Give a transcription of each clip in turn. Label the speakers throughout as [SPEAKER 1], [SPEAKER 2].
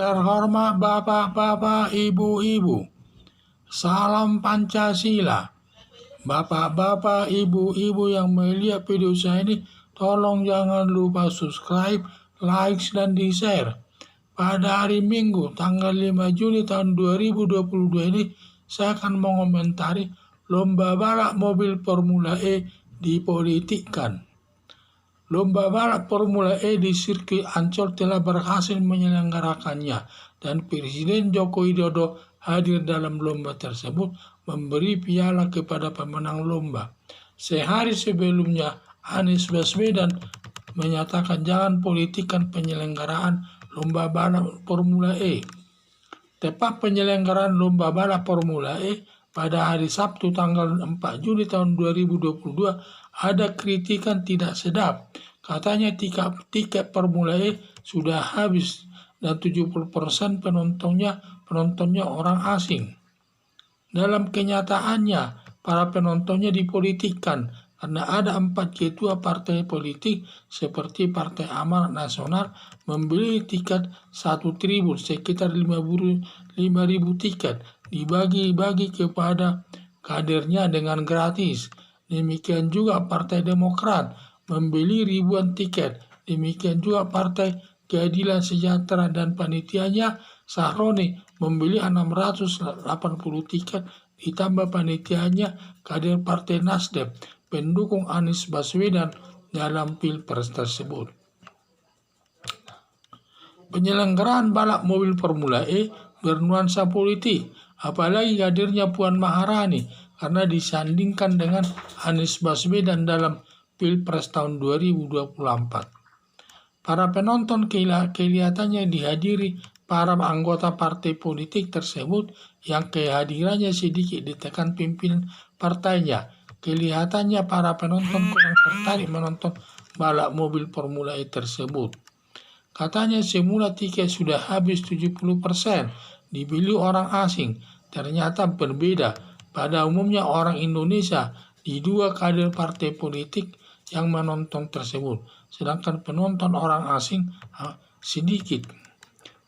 [SPEAKER 1] terhormat Bapak-bapak, Ibu-ibu, salam Pancasila. Bapak-bapak, Ibu-ibu yang melihat video saya ini, tolong jangan lupa subscribe, like, dan di-share. Pada hari Minggu, tanggal 5 Juni tahun 2022 ini, saya akan mengomentari lomba balap mobil Formula E dipolitikkan. Lomba balap Formula E di sirkuit Ancol telah berhasil menyelenggarakannya, dan Presiden Joko Widodo hadir dalam lomba tersebut memberi piala kepada pemenang lomba. Sehari sebelumnya, Anies Baswedan menyatakan jangan politikkan penyelenggaraan lomba balap Formula E. Tepat penyelenggaraan lomba balap Formula E pada hari Sabtu tanggal 4 Juli tahun 2022 ada kritikan tidak sedap. Katanya tiket Formula E sudah habis dan 70% penontonnya orang asing. Dalam kenyataannya, para penontonnya dipolitikkan karena ada 4 ketua partai politik seperti Partai Amanat Nasional membeli tiket 1 tribun sekitar 5.000 tiket dibagi-bagi kepada kadernya dengan gratis. Demikian juga Partai Demokrat membeli ribuan tiket. Demikian juga Partai Keadilan Sejahtera dan panitianya Sahroni membeli 680 tiket, ditambah panitianya kader Partai Nasdem pendukung Anies Baswedan dalam Pilpres tersebut. Penyelenggaraan balap mobil Formula E bernuansa politik, apalagi hadirnya Puan Maharani karena disandingkan dengan Anies Baswedan dalam Pilpres tahun 2024. Para penonton kelihatannya dihadiri para anggota partai politik tersebut yang kehadirannya sedikit ditekan pimpinan partainya. Kelihatannya para penonton kurang tertarik menonton balap mobil Formula E tersebut. Katanya semula tiket sudah habis 70%, dibeli orang asing. Ternyata berbeda. Pada umumnya orang Indonesia diduga kader partai politik yang menonton tersebut, sedangkan penonton orang asing sedikit.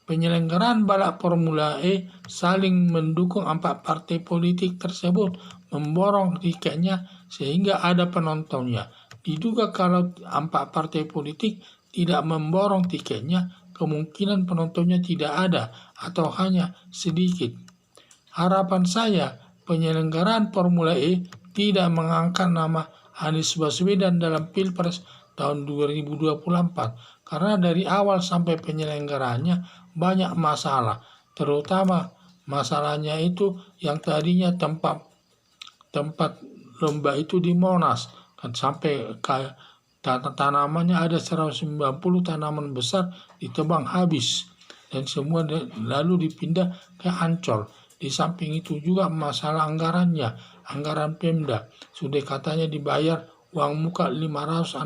[SPEAKER 1] Penyelenggaraan balap Formula E saling mendukung 4 partai politik tersebut memborong tiketnya sehingga ada penontonnya. Diduga kalau 4 partai politik tidak memborong tiketnya, kemungkinan penontonnya tidak ada atau hanya sedikit. Harapan saya penyelenggaraan Formula E tidak mengangkat nama Anies Baswedan dalam Pilpres tahun 2024 karena dari awal sampai penyelenggaraannya banyak masalah, terutama masalahnya itu yang tadinya tempat lomba itu di Monas kan sampai tanamannya ada 190 tanaman besar ditebang habis dan semua lalu dipindah ke Ancol. Di samping itu juga masalah anggaran Pemda sudah katanya dibayar uang muka 560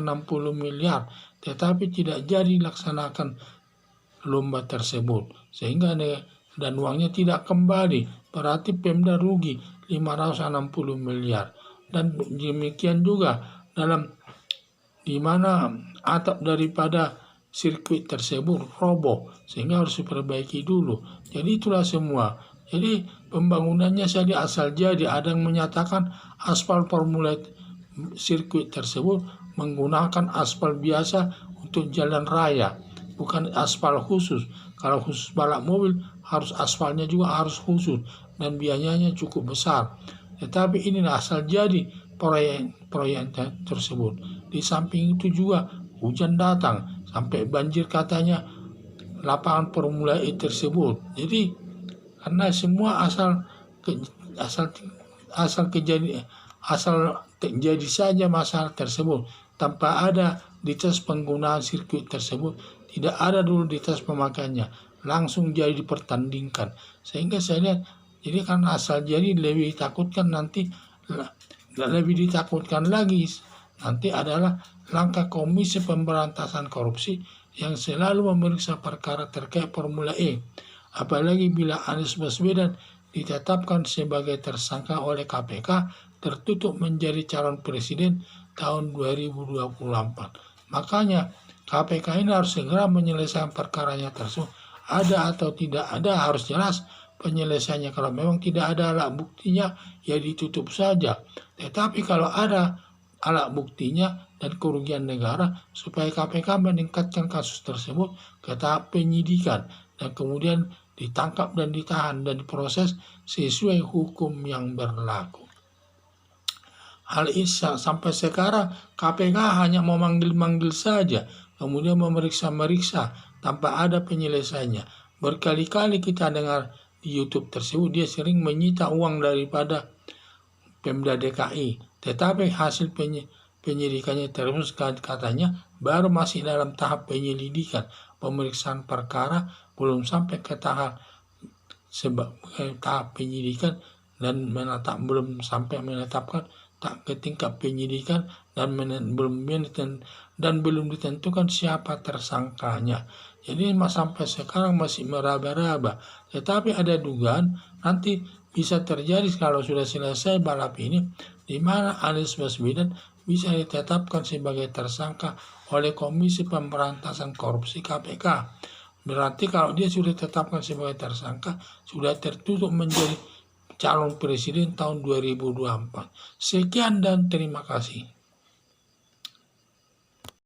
[SPEAKER 1] miliar, tetapi tidak jadi laksanakan lomba tersebut sehingga dan uangnya tidak kembali, berarti Pemda rugi 560 miliar. Dan demikian juga di mana atap daripada sirkuit tersebut roboh sehingga harus diperbaiki dulu. Jadi itulah semua. Jadi pembangunannya saja asal jadi. Ada yang menyatakan aspal Formula sirkuit tersebut menggunakan aspal biasa untuk jalan raya, bukan aspal khusus. Kalau khusus balap mobil harus aspalnya juga harus khusus dan biayanya cukup besar. Tetapi inilah asal jadi proyek tersebut. Di samping itu juga hujan datang sampai banjir katanya lapangan Formula E tersebut. Jadi karena semua asal terjadi saja masalah tersebut tanpa ada dites penggunaan sirkuit tersebut, tidak ada dulu dites pemakaiannya, langsung jadi dipertandingkan. Sehingga saya lihat jadi karena asal jadi lebih ditakutkan lagi nanti adalah langkah Komisi Pemberantasan Korupsi yang selalu memeriksa perkara terkait Formula E. Apalagi bila Anies Baswedan ditetapkan sebagai tersangka oleh KPK, tertutup menjadi calon presiden tahun 2024. Makanya KPK ini harus segera menyelesaikan perkaranya tersebut ada atau tidak ada harus jelas penyelesaiannya. Kalau memang tidak ada alat buktinya, ya ditutup saja. Tetapi kalau ada alat buktinya dan kerugian negara, supaya KPK meningkatkan kasus tersebut ke tahap penyidikan dan kemudian ditangkap dan ditahan dan diproses sesuai hukum yang berlaku. Hal ini sampai sekarang KPK hanya memanggil-manggil saja, kemudian memeriksa-meriksa tanpa ada penyelesaiannya. Berkali-kali kita dengar di YouTube tersebut dia sering menyita uang daripada Pemda DKI, tetapi hasil penyidikannya terus katanya baru masih dalam tahap penyelidikan, pemeriksaan perkara belum sampai ke tahap penyidikan dan belum sampai menetapkan tak ke tingkat penyidikan dan belum ditentukan siapa tersangkanya. Jadi sampai sekarang masih meraba-raba. Tetapi ada dugaan nanti bisa terjadi kalau sudah selesai balap ini, di mana Anies Baswedan bisa ditetapkan sebagai tersangka oleh Komisi Pemberantasan Korupsi KPK. Berarti kalau dia sudah ditetapkan sebagai tersangka, sudah tertutup menjadi calon presiden tahun 2024. Sekian dan terima kasih.